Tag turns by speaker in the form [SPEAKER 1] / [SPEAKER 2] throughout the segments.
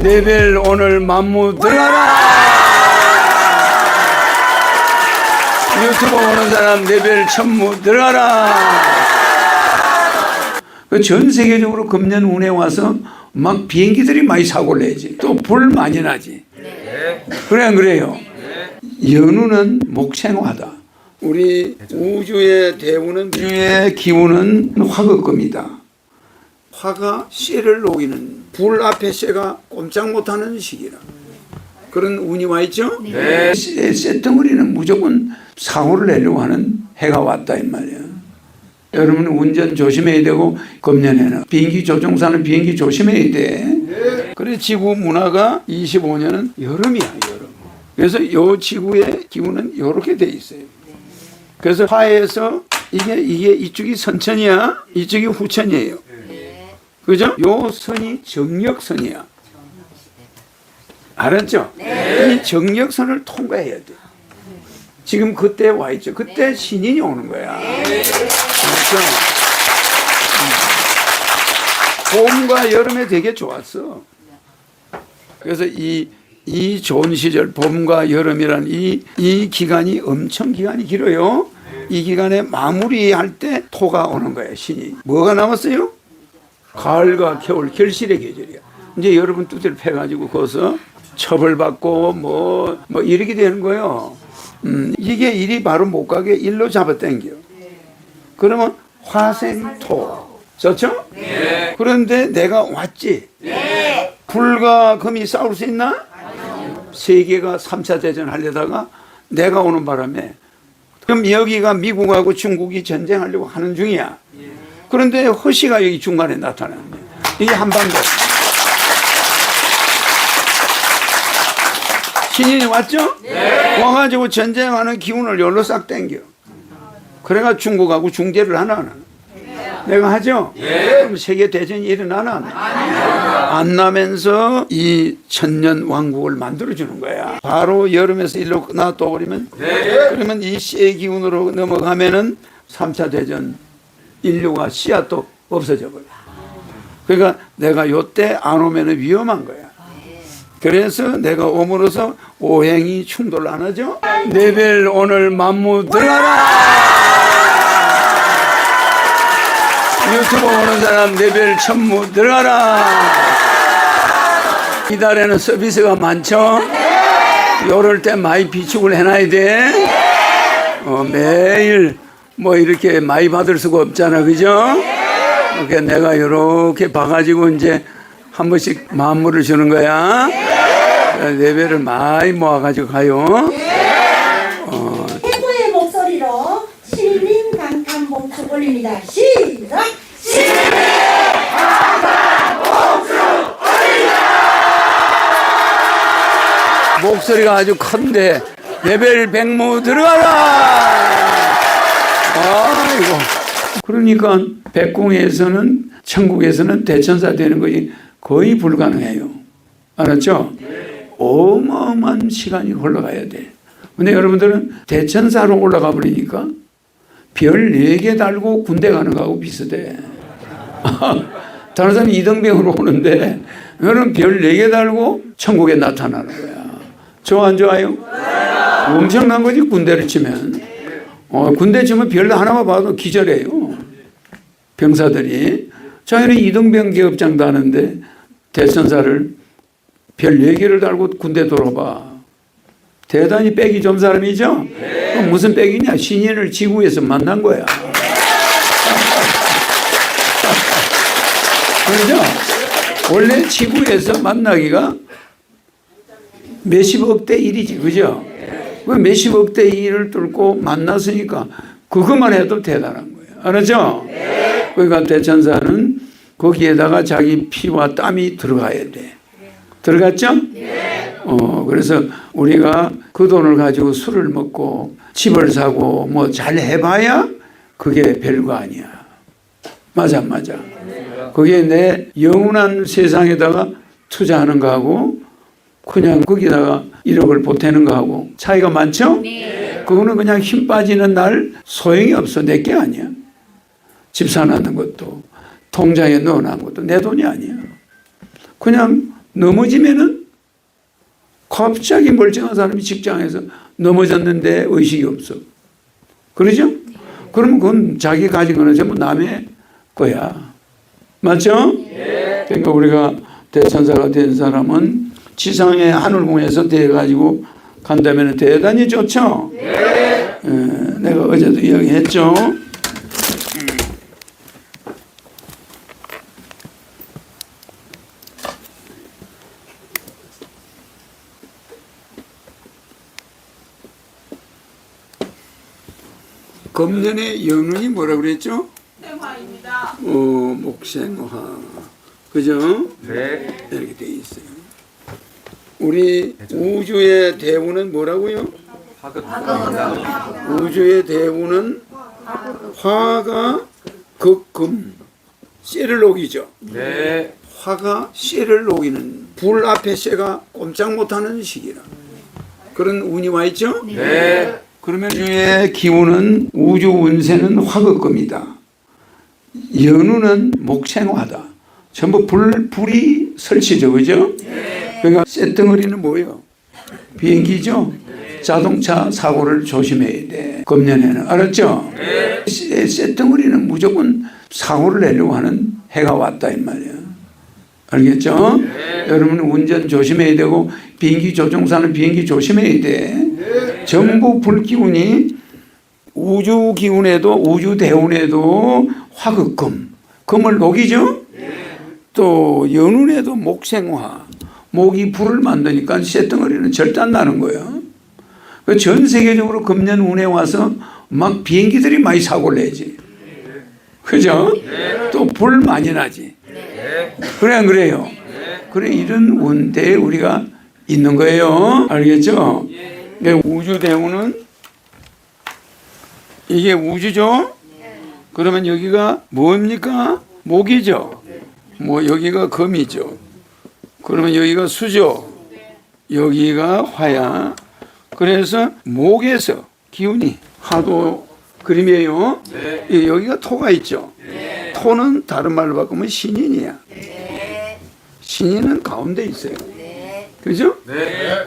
[SPEAKER 1] 레벨 오늘 만무 들어가라. 유튜브 보는 사람 레벨 천무 들어가라. 전 세계적으로 금년 운에 와서 막 비행기들이 많이 사고를 내지. 또 불 많이 나지. 그래 안 그래요? 연우는 목생화다. 우리 우주의 대우는 우주의 기운은 화극금이다. 화가 쇠를 녹이는 불 앞에 쇠가 꼼짝 못하는 시기라. 그런 운이 와 있죠? 네. 쇠덩어리는 무조건 사고를 내려고 하는 해가 왔다 이 말이야. 여러분 운전 조심해야 되고 금년에는 비행기 조종사는 비행기 조심해야 돼. 네. 그래 지구 문화가 25년은 여름이야 여름. 그래서 요 지구의 기운은 이렇게 돼 있어요. 그래서 화에서 이게 이쪽이 선천이야 이쪽이 후천이에요. 그죠? 요 선이 정력선이야. 알았죠? 네. 이 정력선을 통과해야 돼. 지금 그때 와 있죠. 그때 신인이 오는 거야. 그렇죠? 봄과 여름에 되게 좋았어. 그래서 이 좋은 시절, 봄과 여름이라는 이 기간이 엄청 기간이 길어요. 이 기간에 마무리할 때 토가 오는 거예요, 신이. 뭐가 남았어요? 가을과 겨울, 결실의 계절이야. 이제 여러분 뚜대를 패가지고 거기서 처벌받고 뭐 이렇게 되는 거예요. 이게 일이 바로 못 가게 일로 잡아당겨. 그러면 화생토. 좋죠? 네. 그런데 내가 왔지. 네. 불과 금이 싸울 수 있나? 세계가 3차 대전 하려다가 내가 오는 바람에 그럼 여기가 미국하고 중국이 전쟁하려고 하는 중이야. 그런데 허시가 여기 중간에 나타나는 거야. 이게 한반도. 신인이 왔죠? 네. 와가지고 전쟁하는 기운을 여기로 싹 당겨. 그래가 중국하고 중재를 하나. 내가 하죠? 네. 그럼 세계 대전이 일어나나? 안 나면서 이 천년 왕국을 만들어주는 거야. 바로 여름에서 일로 놔둬버리면 네. 그러면 이 쇠 기운으로 넘어가면은 3차 대전 인류가 씨앗도 없어져 버려. 그러니까 내가 요때 안 오면은 위험한 거야. 그래서 내가 오므로서 오행이 충돌 안 하죠? 레벨 오늘 만무 들어가라. 유튜브 보는 사람 레벨 천무 들어가라. 이달에는 서비스가 많죠? 요럴 때 많이 비축을 해놔야 돼. 매일 뭐 이렇게 많이 받을 수가 없잖아, 그죠? 그러니까 내가 이렇게 봐가지고 이제 한 번씩 만물을 주는 거야. 레벨을 많이 모아가지고 가요.
[SPEAKER 2] 최고의 목소리로 신인 강탄 봉축 올립니다. 시작! 신인 강탄 봉축 올립니다!
[SPEAKER 1] 목소리가 아주 큰데 레벨 백무 들어가라. 아이고. 그러니까 백궁에서는 천국에서는 대천사 되는 것이 거의 불가능해요. 알았죠? 어마어마한 시간이 흘러가야 돼. 근데 여러분들은 대천사로 올라가 버리니까 별 4개 달고 군대 가는 거하고 비슷해. 다른 사람이 이등병으로 오는데 너는 별 4개 달고 천국에 나타나는 거야. 좋아 안 좋아요? 엄청난 거지 군대를 치면. 군대 치면 별 하나만 봐도 기절해요. 병사들이. 자기는 이등병 계급장도 하는데 대천사를 별 4개를 달고 군대 돌아봐. 대단히 빽이 좀 사람이죠? 네. 무슨 빽이냐? 신인을 지구에서 만난 거야. 그렇죠? 원래 지구에서 만나기가 몇십억 대 일이지, 그죠? 그 몇십억 대 일을 뚫고 만났으니까 그것만 해도 대단한 거예요. 알았죠? 네. 그러니까 대천사는 거기에다가 자기 피와 땀이 들어가야 돼. 들어갔죠? 네. 그래서 우리가 그 돈을 가지고 술을 먹고 집을 사고 뭐 잘 해봐야 그게 별거 아니야. 맞아, 맞아. 그게 내 영원한 세상에다가 투자하는 거하고 그냥 거기다가 1억을 보태는 거하고 차이가 많죠? 네. 그거는 그냥 힘 빠지는 날 소용이 없어. 내게 아니야. 집 사놓는 것도 통장에 넣어놓은 것도 내 돈이 아니야. 그냥 넘어지면은 갑자기 멀쩡한 사람이 직장에서 넘어졌는데 의식이 없어. 그러죠? 그러면 그건 자기 가진 거는 전부 남의 거야. 맞죠? 그러니까 우리가 대천사가 된 사람은 지상의 하늘궁에서 돼가지고 간다면 대단히 좋죠? 내가 어제도 이야기했죠? 금년의 영혼이 뭐라고 그랬죠?
[SPEAKER 3] 생화입니다.
[SPEAKER 1] 목생화. 그죠?
[SPEAKER 4] 네.
[SPEAKER 1] 이렇게 돼 있어요. 우리 우주의 대우는 뭐라고요?
[SPEAKER 4] 화극입니다.
[SPEAKER 1] 우주의 대우는 화가 극금 쇠를 녹이죠.
[SPEAKER 4] 네.
[SPEAKER 1] 화가 쇠를 녹이는 불 앞에 쇠가 꼼짝 못하는 시기라 그런 운이 와 있죠.
[SPEAKER 4] 네.
[SPEAKER 1] 그러면 우주의 기운은 우주 운세는 화극금이다. 연우는 목생화다. 전부 불이 설치죠, 그죠? 그러니까 쇳덩어리는 뭐예요? 비행기죠. 자동차 사고를 조심해야 돼. 금년에는 알았죠? 쇳덩어리는 무조건 사고를 내려고 하는 해가 왔다 이 말이야. 알겠죠? 여러분 운전 조심해야 되고 비행기 조종사는 비행기 조심해야 돼. 전부 불기운이 우주 기운에도 우주 대운에도 화극금 금을 녹이죠. 또 연운에도 목생화 목이 불을 만드니까 쇳덩어리는 절대 안 나는 거예요. 전 세계적으로 금년 운에 와서 막 비행기들이 많이 사고를 내지. 그죠? 또 불 많이 나지. 그래 안 그래요? 그래 이런 운대에 우리가 있는 거예요. 알겠죠? 우주 대운은 이게 우주죠? 그러면 여기가 뭡니까? 목이죠. 뭐 여기가 금이죠. 그러면 여기가 수죠. 여기가 화야. 그래서 목에서 기운이 하도 그림이에요. 여기가 토가 있죠. 토는 다른 말로 바꾸면 신인이야. 신인은 가운데 있어요. 그죠?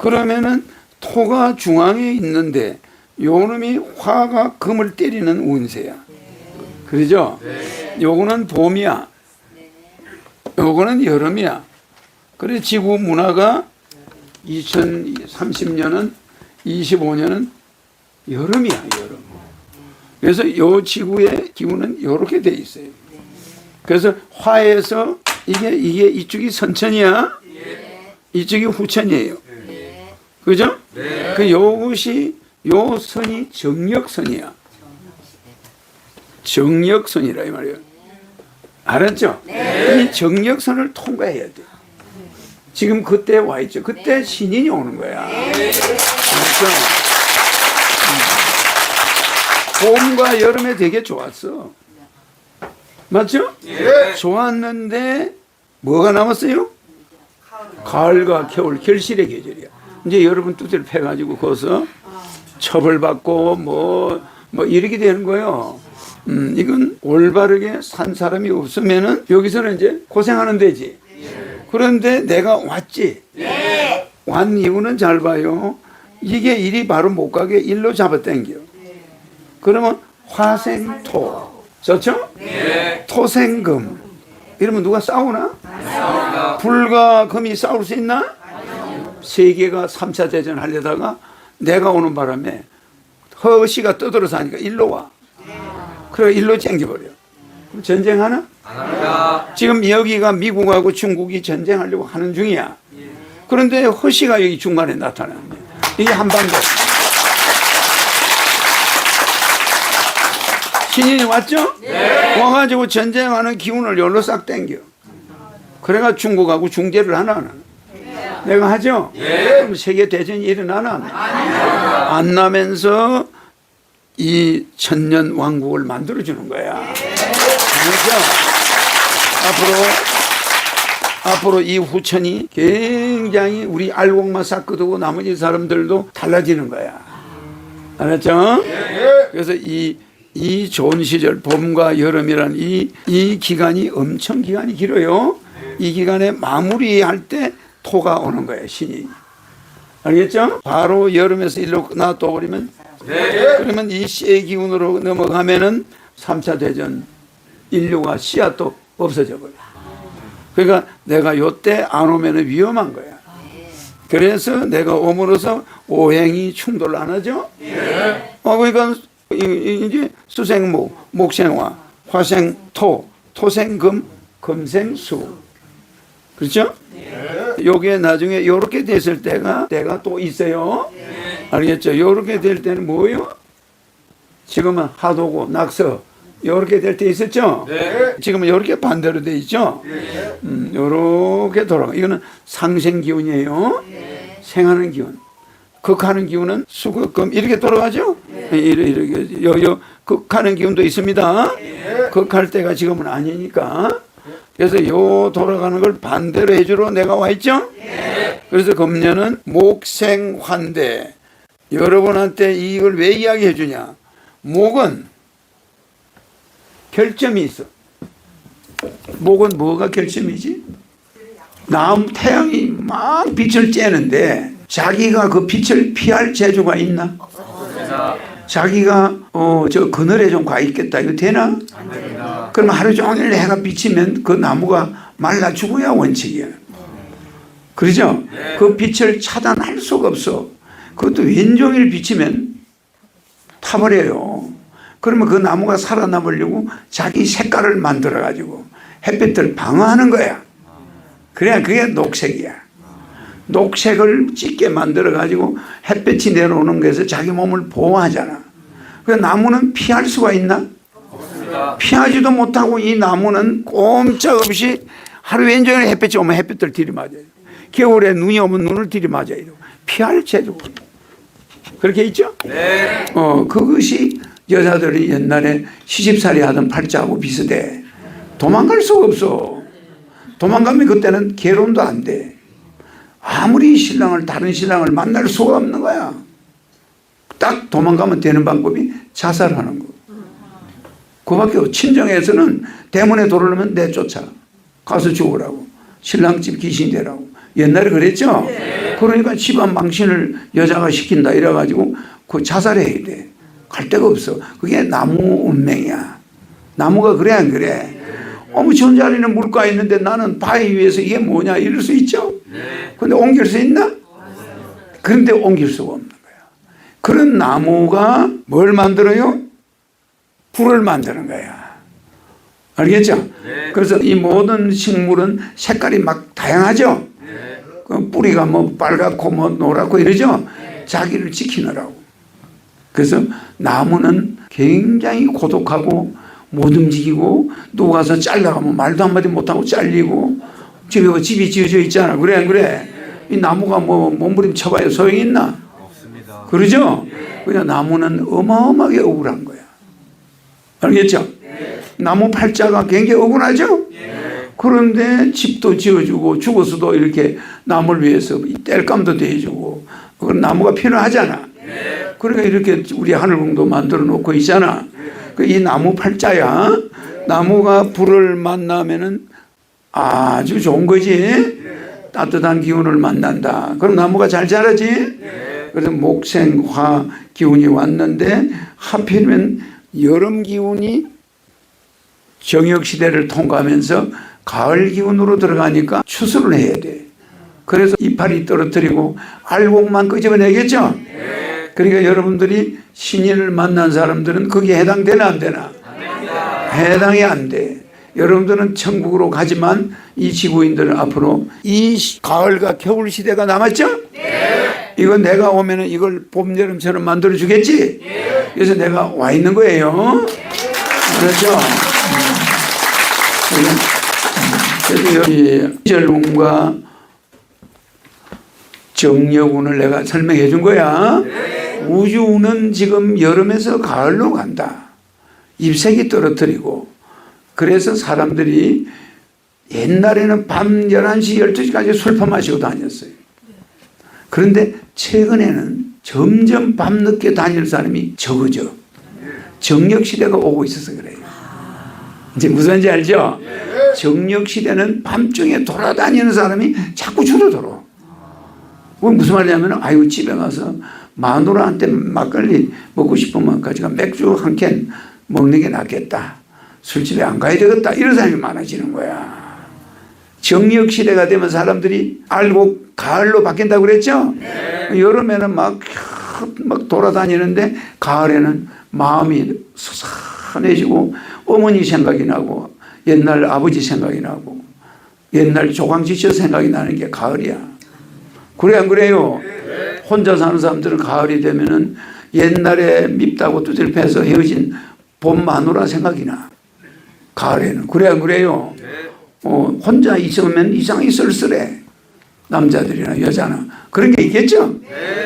[SPEAKER 1] 그러면은 토가 중앙에 있는데 요놈이 화가 금을 때리는 운세야. 그러죠? 요거는 봄이야. 요거는 여름이야. 그래 지구 문화가 2030년은 25년은 여름이야, 여름. 그래서 요 지구의 기운은 이렇게 돼 있어요. 그래서 화에서 이게 이쪽이 선천이야. 이쪽이 후천이에요. 그죠? 그 요것이 요 선이 정력선이야. 정력선이라 이 말이에요. 알았죠? 이 정력선을 통과해야 돼. 지금 그때 와 있죠. 그때 신인이 오는 거야. 알았죠? 봄과 여름에 되게 좋았어. 맞죠? 좋았는데 뭐가 남았어요? 가을과 겨울, 결실의 계절이야. 이제 여러분 두드려 패가지고 거기서 처벌받고 뭐 이렇게 되는 거예요. 이건 올바르게 산 사람이 없으면은 여기서는 이제 고생하는 데지. 그런데 내가 왔지. 완 이유는 잘 봐요. 이게 일이 바로 못 가게 일로 잡아당겨. 그러면 화생토. 좋죠? 토생금. 이러면 누가 싸우나? 불과 금이 싸울 수 있나? 세계가 3차 대전 하려다가 내가 오는 바람에 허시가 떠들어서 하니까 일로 와. 그래 일로 쟁겨버려. 그럼 전쟁하나?
[SPEAKER 4] 안 합니다.
[SPEAKER 1] 지금 여기가 미국하고 중국이 전쟁하려고 하는 중이야. 그런데 허시가 여기 중간에 나타나는 거야. 이게 한반도. 신인이 왔죠? 와가지고 전쟁하는 기운을 여기로 싹 땡겨. 그래가 중국하고 중재를 하나. 내가 하죠? 그럼 세계 대전이 일어나나? 안 나면서 이 천년 왕국을 만들어주는 거야. 그래서 앞으로 이 후천이 굉장히 우리 알곡만 싹 끄두고 나머지 사람들도 달라지는 거야. 알았죠? 그래서 이 이 좋은 시절, 봄과 여름이란 이 기간이 엄청 기간이 길어요. 이 기간에 마무리할 때 토가 오는 거예요, 신이. 알겠죠? 바로 여름에서 일로 놔둬 버리면, 그러면 이 씨의 기운으로 넘어가면은 3차 대전, 인류가 씨앗도 없어져 버려. 그러니까 내가 요때 안 오면은 위험한 거야. 그래서 내가 오므로서 오행이 충돌 안 하죠? 그러니까 이제 수생목, 목생화, 화생토, 토생금, 금생수. 그렇죠? 요게 나중에 요렇게 됐을 때가 또 있어요. 알겠죠? 요렇게 될 때는 뭐예요? 지금은 하도고 낙서 요렇게 될 때 있었죠? 지금은 요렇게 반대로 돼 있죠? 요렇게 돌아가. 이거는 상생 기운이에요. 생하는 기운. 극하는 기운은 수극금 이렇게 돌아가죠? 이렇게 극하는 기운도 있습니다. 극할 때가 지금은 아니니까. 그래서 요 돌아가는 걸 반대로 해주러 내가 와 있죠? 그래서 금년은 목생환대. 여러분한테 이걸 왜 이야기해 주냐? 목은 결점이 있어. 목은 뭐가 결점이지? 태양이 막 빛을 쬐는데 자기가 그 빛을 피할 재주가 있나? 자기가 저 그늘에 좀 가 있겠다. 이거 되나? 그럼 하루 종일 해가 비치면 그 나무가 말라 죽어야 원칙이야. 그러죠? 그 빛을 차단할 수가 없어. 그것도 왼종일 비치면 타버려요. 그러면 그 나무가 살아남으려고 자기 색깔을 만들어가지고 햇빛을 방어하는 거야. 그래야 그게 녹색이야. 녹색을 짙게 만들어가지고 햇빛이 내려오는 것에서 자기 몸을 보호하잖아. 그 나무는 피할 수가 있나? 없습니다. 피하지도 못하고 이 나무는 꼼짝없이 하루 왼종일 햇빛이 오면 햇빛을 들이맞아요. 겨울에 눈이 오면 눈을 들이맞아야 돼요. 피할 재주. 그렇게 있죠?
[SPEAKER 4] 네.
[SPEAKER 1] 그것이 여자들이 옛날에 시집살이 하던 팔자하고 비슷해. 도망갈 수가 없어. 도망가면 그때는 결혼도 안 돼. 아무리 다른 신랑을 만날 수가 없는 거야. 딱 도망가면 되는 방법이 자살하는 거. 그밖에 없어. 친정에서는 대문에 들어오면 내쫓아. 가서 죽으라고. 신랑집 귀신이 되라고. 옛날에 그랬죠? 그러니까 집안 망신을 여자가 시킨다 이래가지고 그 자살해야 돼. 갈 데가 없어. 그게 나무 운명이야. 나무가 그래 안 그래? 저 자리는 물가 있는데 나는 바위 위에서 이게 뭐냐 이럴 수 있죠? 근데 옮길 수 있나? 그런데 옮길 수가 없는 거야. 그런 나무가 뭘 만들어요? 불을 만드는 거야. 알겠죠? 그래서 이 모든 식물은 색깔이 막 다양하죠? 그 뿌리가 뭐 빨갛고 뭐 노랗고 이러죠? 자기를 지키느라고. 그래서 나무는 굉장히 고독하고 못 움직이고 누구 가서 잘라가면 말도 한마디 못하고 잘리고 집이 지어져 있잖아. 그래 안 그래? 이 나무가 뭐 몸부림쳐봐야 소용이 있나?
[SPEAKER 4] 없습니다.
[SPEAKER 1] 그러죠? 그냥 나무는 어마어마하게 억울한 거야. 알겠죠? 나무 팔자가 굉장히 억울하죠? 그런데 집도 지어주고 죽어서도 이렇게 나무를 위해서 땔감도 대주고 그건 나무가 필요하잖아. 그러니까 이렇게 우리 하늘궁도 만들어 놓고 있잖아. 이 나무 팔자야. 나무가 불을 만나면은 아주 좋은 거지. 따뜻한 기운을 만난다. 그럼 나무가 잘 자라지. 그래서 목생화 기운이 왔는데 하필이면 여름 기운이 정역 시대를 통과하면서 가을 기운으로 들어가니까 추수를 해야 돼. 그래서 이파리 떨어뜨리고 알곡만 끄집어내겠죠. 그러니까 여러분들이 신인을 만난 사람들은 거기에 해당되나 안 되나? 해당이 안 돼. 여러분들은 천국으로 가지만 이 지구인들은 앞으로 이 가을과 겨울 시대가 남았죠? 이건 내가 오면은 이걸 봄, 여름처럼 만들어 주겠지? 그래서 내가 와 있는 거예요. 그렇죠? 그래서 여기 절운과 정여운을 내가 설명해 준 거야. 우주운은 지금 여름에서 가을로 간다. 잎새기 떨어뜨리고. 그래서 사람들이 옛날에는 밤 11시, 12시까지 술 퍼마시고 다녔어요. 그런데 최근에는 점점 밤늦게 다니는 사람이 적어져. 정력 시대가 오고 있어서 그래요. 이제 무슨 말인지 알죠? 정력 시대는 밤중에 돌아다니는 사람이 자꾸 줄어들어. 그건 무슨 말이냐면, 아유, 집에 가서 마누라한테 막걸리 먹고 싶으면 가지고 맥주 한 캔 먹는 게 낫겠다. 술집에 안 가야 되겠다. 이런 사람이 많아지는 거야. 정력 시대가 되면 사람들이 알고 가을로 바뀐다고 그랬죠? 여름에는 막 돌아다니는데 가을에는 마음이 서산해지고 어머니 생각이 나고 옛날 아버지 생각이 나고 옛날 조광지처 생각이 나는 게 가을이야. 그래 안 그래요? 혼자 사는 사람들은 가을이 되면은 옛날에 밉다고 두들 패서 헤어진 봄 마누라 생각이 나. 가을에는. 그래 안 그래요? 혼자 있으면 이상하게 쓸쓸해. 남자들이나 여자나. 그런 게 있겠죠?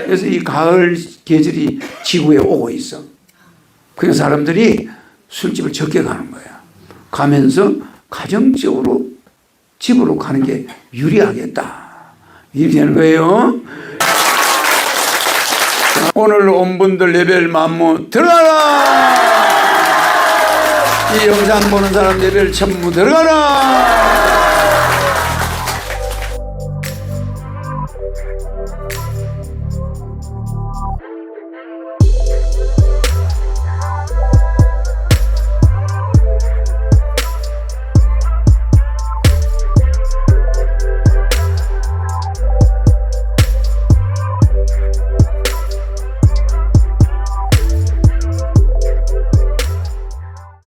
[SPEAKER 1] 그래서 이 가을 계절이 지구에 오고 있어. 그래서 사람들이 술집을 적게 가는 거야. 가면서 가정적으로 집으로 가는 게 유리하겠다. 유리하는 거예요. 자, 오늘 온 분들 레벨 만무 들어가라! 이 영상 보는 사람 레벨 천무 들어가라!